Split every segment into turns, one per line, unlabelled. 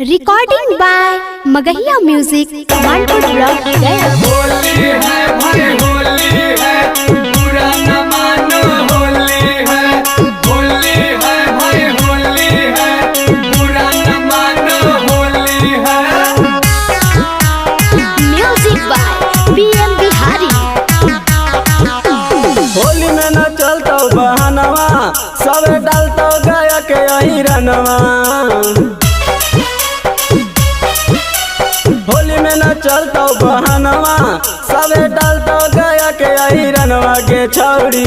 Recording by Magahiya music Manpur block Gaya.
Holi है भाई होली है, बुरा न मानो होली है। होली है भाई होली है, बुरा न मानो होली है।
Music by BM Bihari.
Holi में न चलता बहनवा, सब डालता गया के यही रनवा। होली में न चलता बहनवा, सब डालता गया के यही रनवा के छौड़ी।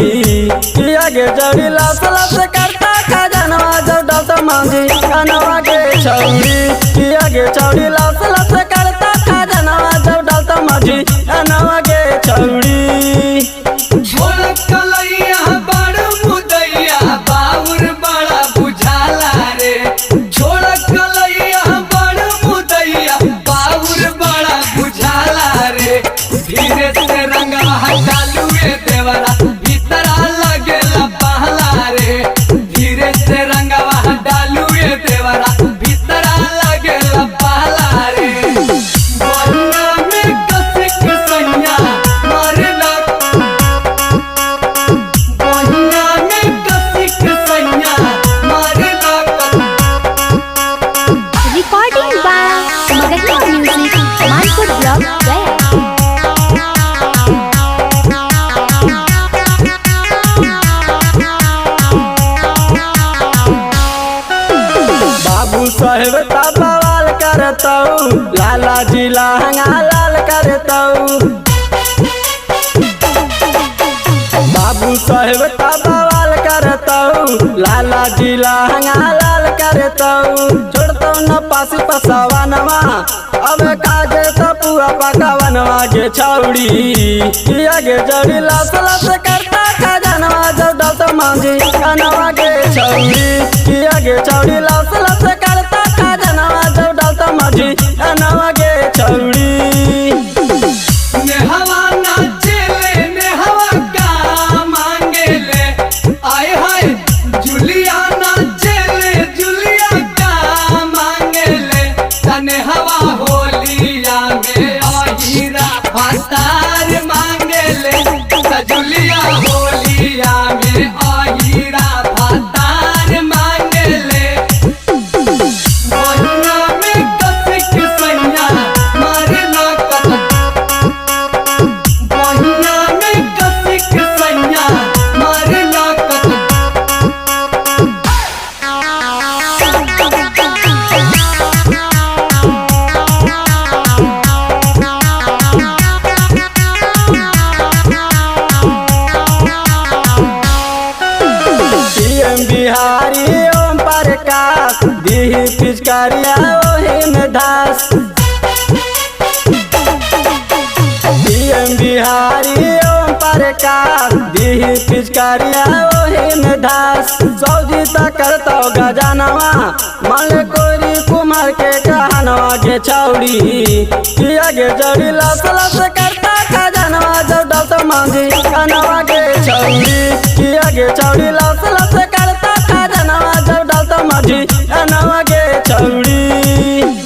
किया के जड़ी लाश लाश करता खजनवा, जब डालता मांझी कनवा के छौड़ी। किया के छौड़ी लाश लाश करता खजनवा, जब डालता मांझी कनवा के छौड़ी।
छोड़ कलैया बड़ मुदैया, बाउर बड़ा बुझाला रे। छोड़ कलैया बड़ मुदैया, बाउर बड़ा बुझाला रे। धीरे से रंगवा हटालू ए देवरा, भीतरा लगेला पहला रे। धीरे से रंगवा हटालू ए देवरा, भीतरा लगेला पहला रे। बन्ना में कसिक सैया मारेला, बन्ना में कसिक सैया मारेला।
Recording by Magahiya music Manpur block Gaya.
बाबू साहेब बवाल करतऊ, लाला जी लहंगा लाल करतऊ। बाबू साहेब बवाल करतऊ, लाला जी लहंगा लाल करतऊ। छोड़तऊ न पासी पसवानवा, अब काजे तपुआ पकवनवा के छौड़ी। किया के जड़ी लाश लाश करता खजनवा, जब डालता मांझी कनवा के छौड़ी। किया के छौड़ी लाश लाश करता खजनवा, जब डालता मांझी कनवा के छौड़ी।
नेहवा नाचेले नेहवा का मांगेले, आय हाय जुलिया नाचेले जुलिया का मांगेले। तने हवा होलिया में आहिरा फतार मांगेले, जुलिया होलिया में आहिरा फतार मांगेले। बन्ना में कसिक सैया मारेला कतक, बन्ना में कसिक सैया मारेला कतक।
पीएम बिहारी ओम प्रकाश, दीही पिचकारिया ओही में धास। पीएम बिहारी ओम प्रकाश, दीही पिचकारिया ओही में धास। सौजी तक करता गजानवा, मन कोरी कुमार के कहनवा के छौड़ी। किया के जड़ी लाश लाश करता खजनवा, जब डालता मांझी कनवा के छौड़ी। किया के छौड़ी लाश लाश करता खजनवा, जब डालता मांझी कनवा के छौड़ी।